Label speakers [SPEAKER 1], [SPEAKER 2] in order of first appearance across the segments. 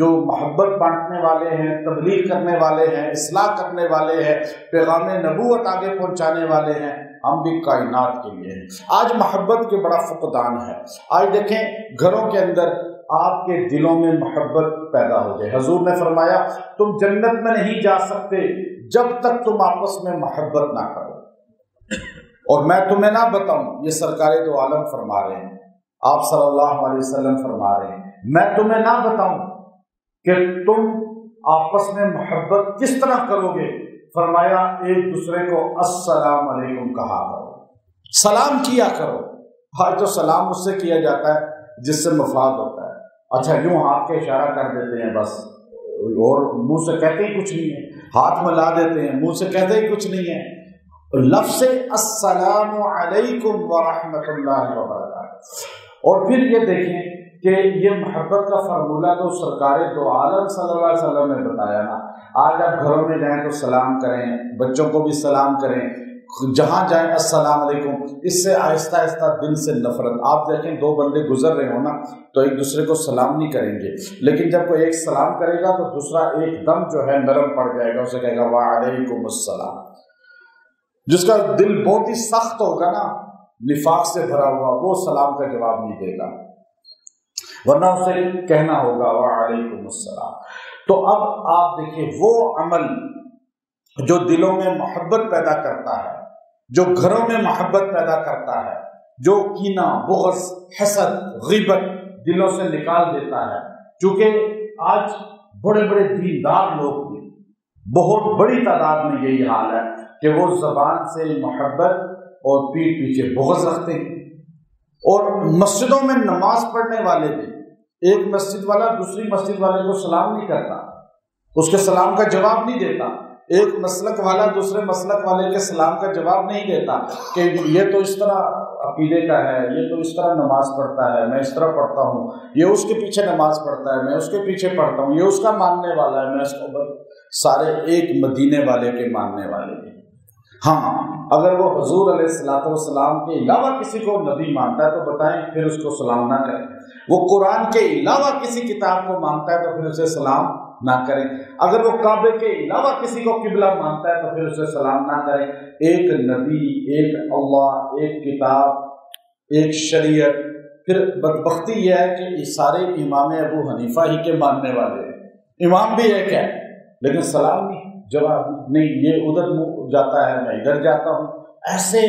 [SPEAKER 1] جو محبت بانٹنے والے ہیں، تبلیغ کرنے والے ہیں، اصلاح کرنے والے ہیں، پیغام نبوت آگے پہنچانے والے ہیں، ہم بھی کائنات کے لیے ہیں۔ آج محبت کے بڑا فقدان ہے۔ آج دیکھیں گھروں کے اندر آپ کے دلوں میں محبت پیدا ہو جائے۔ حضور نے فرمایا تم جنت میں نہیں جا سکتے جب تک تم آپس میں محبت نہ کرو۔ اور میں تمہیں نہ بتاؤں، یہ سرکار دو عالم فرما رہے ہیں، آپ صلی اللہ علیہ وسلم فرما رہے ہیں، میں تمہیں نہ بتاؤں کہ تم آپس میں محبت کس طرح کرو گے؟ فرمایا ایک دوسرے کو السلام علیکم کہا کرو، سلام کیا کرو۔ آج تو سلام اس سے کیا جاتا ہے جس سے مفاد ہوتا ہے، اچھا یوں ہاتھ کے اشارہ کر دیتے ہیں بس، اور منہ سے کہتے ہی کچھ نہیں ہے، ہاتھ ملا دیتے ہیں، منہ سے کہتے ہی کچھ نہیں ہے۔ لفظ السلام علیکم ورحمۃ اللہ وبرکاتہ۔ اور پھر یہ دیکھیں کہ یہ محبت کا فارمولہ تو سرکار دو عالم صلی اللہ علیہ وسلم نے بتایا نا۔ آج آپ گھروں میں جائیں تو سلام کریں، بچوں کو بھی سلام کریں، جہاں جائیں السلام علیکم۔ اس سے آہستہ آہستہ دل سے نفرت، آپ دیکھیں دو بندے گزر رہے ہوں نا تو ایک دوسرے کو سلام نہیں کریں گے، لیکن جب کوئی ایک سلام کرے گا تو دوسرا ایک دم جو ہے نرم پڑ جائے گا، اسے کہے گا وعلیکم السلام۔ جس کا دل بہت ہی سخت ہوگا نا، نفاق سے بھرا ہوا، وہ سلام کا جواب نہیں دے گا، ورنہ اسے کہنا ہوگا وعلیکم السلام۔ تو اب آپ دیکھیے وہ عمل جو دلوں میں محبت پیدا کرتا ہے، جو گھروں میں محبت پیدا کرتا ہے، جو کینہ، بغض، حسد، غیبت دلوں سے نکال دیتا ہے۔ چونکہ آج بڑے بڑے دیندار لوگ بھی بہت بڑی تعداد میں یہی حال ہے کہ وہ زبان سے محبت اور پیٹھ پیچھے بغض رکھتے ہیں۔ اور مسجدوں میں نماز پڑھنے والے بھی، ایک مسجد والا دوسری مسجد والے کو سلام نہیں کرتا، اس کے سلام کا جواب نہیں دیتا، ایک مسلک والا دوسرے مسلک والے کے سلام کا جواب نہیں دیتا کہ یہ تو اس طرح عقیدے کا ہے، یہ تو اس طرح نماز پڑھتا ہے، میں اس طرح پڑھتا ہوں، یہ اس کے پیچھے نماز پڑھتا ہے، میں اس کے پیچھے پڑھتا ہوں، یہ اس کا ماننے والا ہے، میں اس کو، سارے ایک مدینے والے کے ماننے والے ہیں۔ ہاں اگر وہ حضور علیہ الصلوۃ والسلام کے علاوہ کسی کو نبی مانتا ہے تو بتائیں پھر اس کو سلام نہ کریں، وہ قرآن کے علاوہ کسی کتاب کو مانتا ہے تو پھر اسے سلام نہ کریں، اگر وہ کعبے کے علاوہ کسی کو قبلہ مانتا ہے تو پھر اسے سلام نہ کریں۔ ایک نبی، ایک اللہ، ایک کتاب، ایک شریعت۔ پھر بدبختی یہ ہے کہ یہ سارے امام ابو حنیفہ ہی کے ماننے والے ہیں، امام بھی ایک ہے لیکن سلام نہیں، جواب نہیں، یہ ادھر جاتا ہے میں ادھر جاتا ہوں۔ ایسے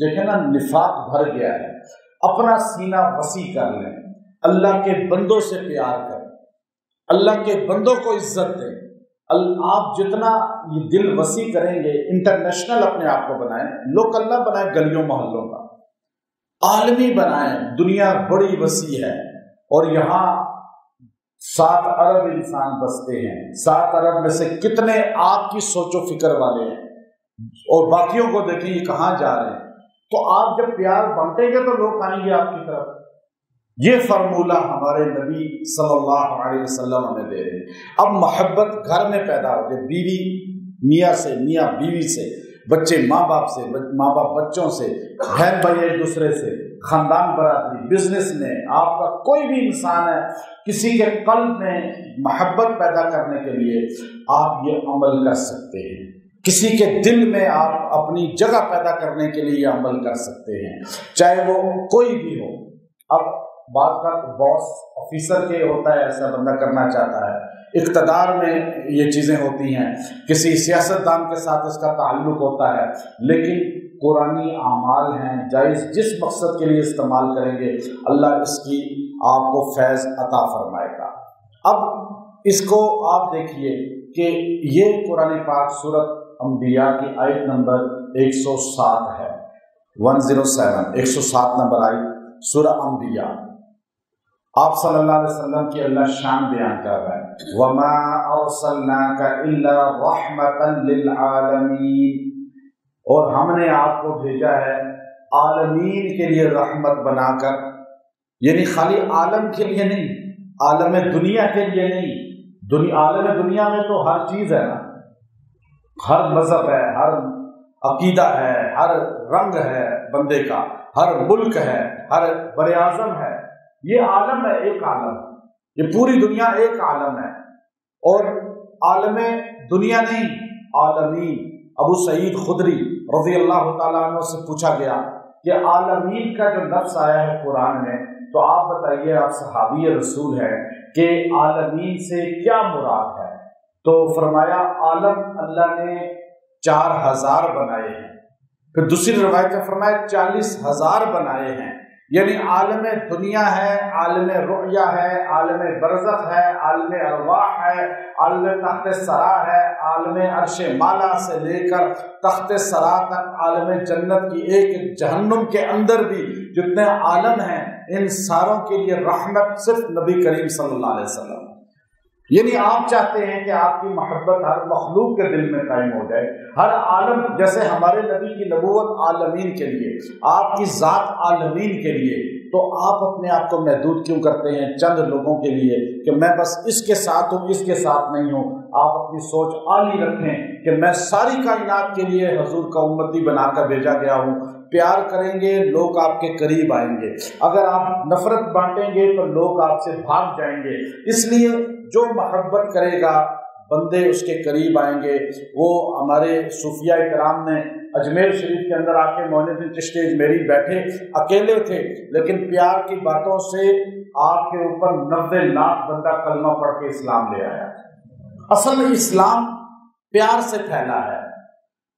[SPEAKER 1] دیکھیں نا نفاق بھر گیا ہے۔ اپنا سینہ وسیع کر لیں، اللہ کے بندوں سے پیار کریں، اللہ کے بندوں کو عزت دیں۔ آپ جتنا یہ دل وسیع کریں گے، انٹرنیشنل اپنے آپ کو بنائیں، لوکل نہ بنائیں گلیوں محلوں کا، عالمی بنائیں۔ دنیا بڑی وسیع ہے اور یہاں 7 ارب انسان بستے ہیں، 7 ارب میں سے کتنے آپ کی سوچ و فکر والے ہیں، اور باقیوں کو دیکھیں یہ کہاں جا رہے ہیں۔ تو آپ جب پیار بانٹیں گے تو لوگ آئیں گے آپ کی طرف۔ یہ فارمولہ ہمارے نبی صلی اللہ علیہ وسلم ہمیں دے رہے ہیں۔ اب محبت گھر میں پیدا ہو جائے، بیوی میاں سے، میاں بیوی سے، بچے ماں باپ سے، ماں باپ بچوں سے، بہن بھائی ایک دوسرے سے، خاندان برادری، بزنس میں، آپ کا کوئی بھی انسان ہے، کسی کے قلب میں محبت پیدا کرنے کے لیے آپ یہ عمل کر سکتے ہیں۔ کسی کے دل میں آپ اپنی جگہ پیدا کرنے کے لیے یہ عمل کر سکتے ہیں، چاہے وہ کوئی بھی ہو۔ اب بعض کا باس آفیسر کے ہوتا ہے، ایسا بندہ کرنا چاہتا ہے، اقتدار میں یہ چیزیں ہوتی ہیں، کسی سیاستدان کے ساتھ اس کا تعلق ہوتا ہے، لیکن قرآنی اعمال ہیں، جائز جس مقصد کے لیے استعمال کریں گے اللہ اس کی آپ کو فیض عطا فرمائے گا۔ اب اس کو آپ دیکھیے کہ یہ قرآن پاک سورۃ انبیاء کی آیت نمبر 107 ہے، 107 نمبر آیت سورہ انبیاء۔ آپ صلی اللہ علیہ وسلم کی اللہ شان بیان کر رہا ہے، وَمَا أَرْسَلْنَاكَ إِلَّا رَحْمَةً لِّلْعَالَمِينَ، اور ہم نے آپ کو بھیجا ہے عالمین کے لیے رحمت بنا کر، یعنی خالی عالم کے لیے نہیں، عالم دنیا کے لیے نہیں۔ عالم دنیا میں تو ہر چیز ہے نا، ہر مذہب ہے، ہر عقیدہ ہے، ہر رنگ ہے بندے کا، ہر ملک ہے، ہر بر اعظم ہے، یہ عالم ہے، ایک عالم۔ یہ پوری دنیا ایک عالم ہے، اور عالم دنیا نہیں، عالمین۔ ابو سعید خدری رضی اللہ تعالیٰ عنہ سے پوچھا گیا کہ عالمین کا جو لفظ آیا ہے قرآن میں، تو آپ بتائیے، آپ صحابی رسول ہیں، کہ عالمین سے کیا مراد ہے؟ تو فرمایا عالم اللہ نے 4000 بنائے ہیں۔ پھر دوسری روایت میں فرمایا 40,000 بنائے ہیں، یعنی عالم دنیا ہے، عالم رؤیا ہے، عالم برزخ ہے، عالم ارواح ہے، عالم تخت سرا ہے، عالم عرش مالا سے لے کر تخت سرا تک، عالم جنت کی ایک جہنم کے اندر بھی جتنے عالم ہیں، ان ساروں کے لیے رحمت صرف نبی کریم صلی اللہ علیہ وسلم۔ یعنی آپ چاہتے ہیں کہ آپ کی محبت ہر مخلوق کے دل میں قائم ہو جائے، ہر عالم، جیسے ہمارے نبی کی نبوت عالمین کے لیے، آپ کی ذات عالمین کے لیے، تو آپ اپنے آپ کو محدود کیوں کرتے ہیں چند لوگوں کے لیے کہ میں بس اس کے ساتھ ہوں، اس کے ساتھ نہیں ہوں؟ آپ اپنی سوچ عالی رکھیں کہ میں ساری کائنات کے لیے حضور کا امتی بنا کر بھیجا گیا ہوں۔ پیار کریں گے لوگ آپ کے قریب آئیں گے، اگر آپ نفرت بانٹیں گے تو لوگ آپ سے بھاگ جائیں گے۔ اس لیے جو محبت کرے گا بندے اس کے قریب آئیں گے۔ وہ ہمارے صوفیاء کرام نے اجمیر شریف کے اندر آ کے معین الدین چشتی اجمیری بیٹھے، اکیلے تھے، لیکن پیار کی باتوں سے آپ کے اوپر 90 لاکھ بندہ کلمہ پڑھ کے اسلام لے آیا۔ اصل میں اسلام پیار سے پھیلا ہے،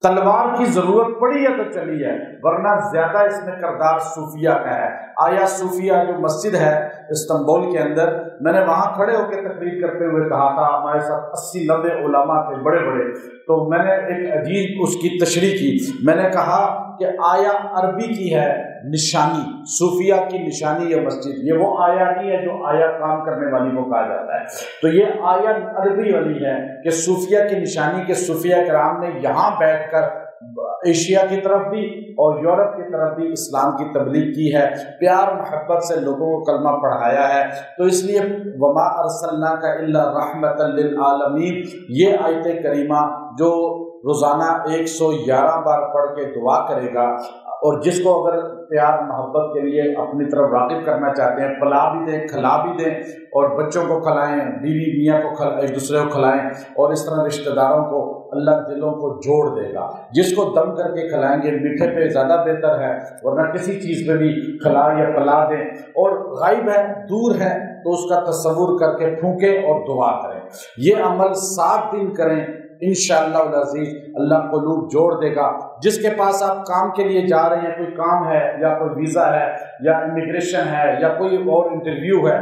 [SPEAKER 1] تلوار کی ضرورت پڑی ہے تو چلی ہے، ورنہ زیادہ اس میں کردار صوفیہ کا ہے۔ آیا صوفیہ جو مسجد ہے استنبول کے اندر، میں نے وہاں کھڑے ہو کے تقریر کرتے ہوئے کہا تھا، ہمارے ساتھ 80-90 علماء تھے بڑے بڑے، تو میں نے ایک عجیب اس کی تشریح کی، میں نے کہا کہ آیا عربی کی ہے نشانی، صوفیہ کی نشانی یہ مسجد، یہ وہ آیا نہیں ہے جو آیا کام کرنے والی کو کہا جاتا ہے، تو یہ آیا عربی والی ہے کہ صوفیہ کی نشانی، کے صوفیہ کرام نے یہاں بیٹھ کر ایشیا کی طرف بھی اور یورپ کی طرف بھی اسلام کی تبلیغ کی ہے، پیار محبت سے لوگوں کو کلمہ پڑھایا ہے۔ تو اس لیے وما ارسلناک الا رحمۃ للعالمین، یہ آیت کریمہ جو روزانہ 111 بار پڑھ کے دعا کرے گا، اور جس کو اگر پیار محبت کے لیے اپنی طرف راغب کرنا چاہتے ہیں، پلا بھی دیں کھلا بھی دیں، اور بچوں کو کھلائیں، بیوی میاں کو ایک دوسرے کو کھلائیں، اور اس طرح رشتہ داروں کو اللہ دلوں کو جوڑ دے گا۔ جس کو دم کر کے کھلائیں گے میٹھے پہ زیادہ بہتر ہے، ورنہ کسی چیز پہ بھی کھلا یا پلا دیں، اور غائب ہے دور ہے تو اس کا تصور کر کے پھونکیں اور دعا کریں۔ یہ عمل 7 دن کریں، انشاءاللہ العزیز اللہ قلوب جوڑ دے گا۔ جس کے پاس آپ کام کے لیے جا رہے ہیں، کوئی کام ہے یا کوئی ویزا ہے یا امیگریشن ہے یا کوئی اور انٹرویو ہے،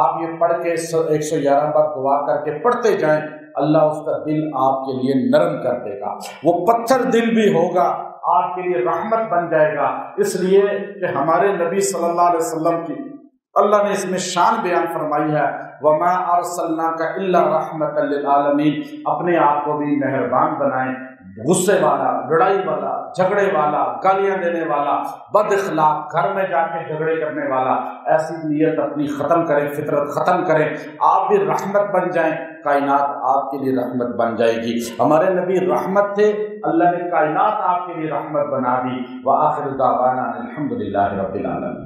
[SPEAKER 1] آپ یہ پڑھ کے 111 بار دعا کر کے پڑھتے جائیں، اللہ اس کا دل آپ کے لیے نرم کر دے گا، وہ پتھر دل بھی ہوگا، آپ کے لیے رحمت بن جائے گا۔ اس لیے کہ ہمارے نبی صلی اللہ علیہ وسلم کی اللہ نے اس میں شان بیان فرمائی ہے، وَمَا أَرْسَلْنَاكَ إِلَّا رَحْمَةً لِلْعَالَمِينَ۔ اپنے آپ کو بھی مہربان بنائیں، غصے والا، لڑائی والا، جھگڑے والا، گالیاں دینے والا، بد اخلاق، گھر میں جا کے جھگڑے کرنے والا، ایسی نیت اپنی ختم کریں، فطرت ختم کریں، آپ بھی رحمت بن جائیں، کائنات آپ کے لیے رحمت بن جائے گی۔ ہمارے نبی رحمت تھے، اللہ نے کائنات آپ کے لیے رحمت بنا دی۔ وآخر دعوانا الحمدللہ رب العالمین۔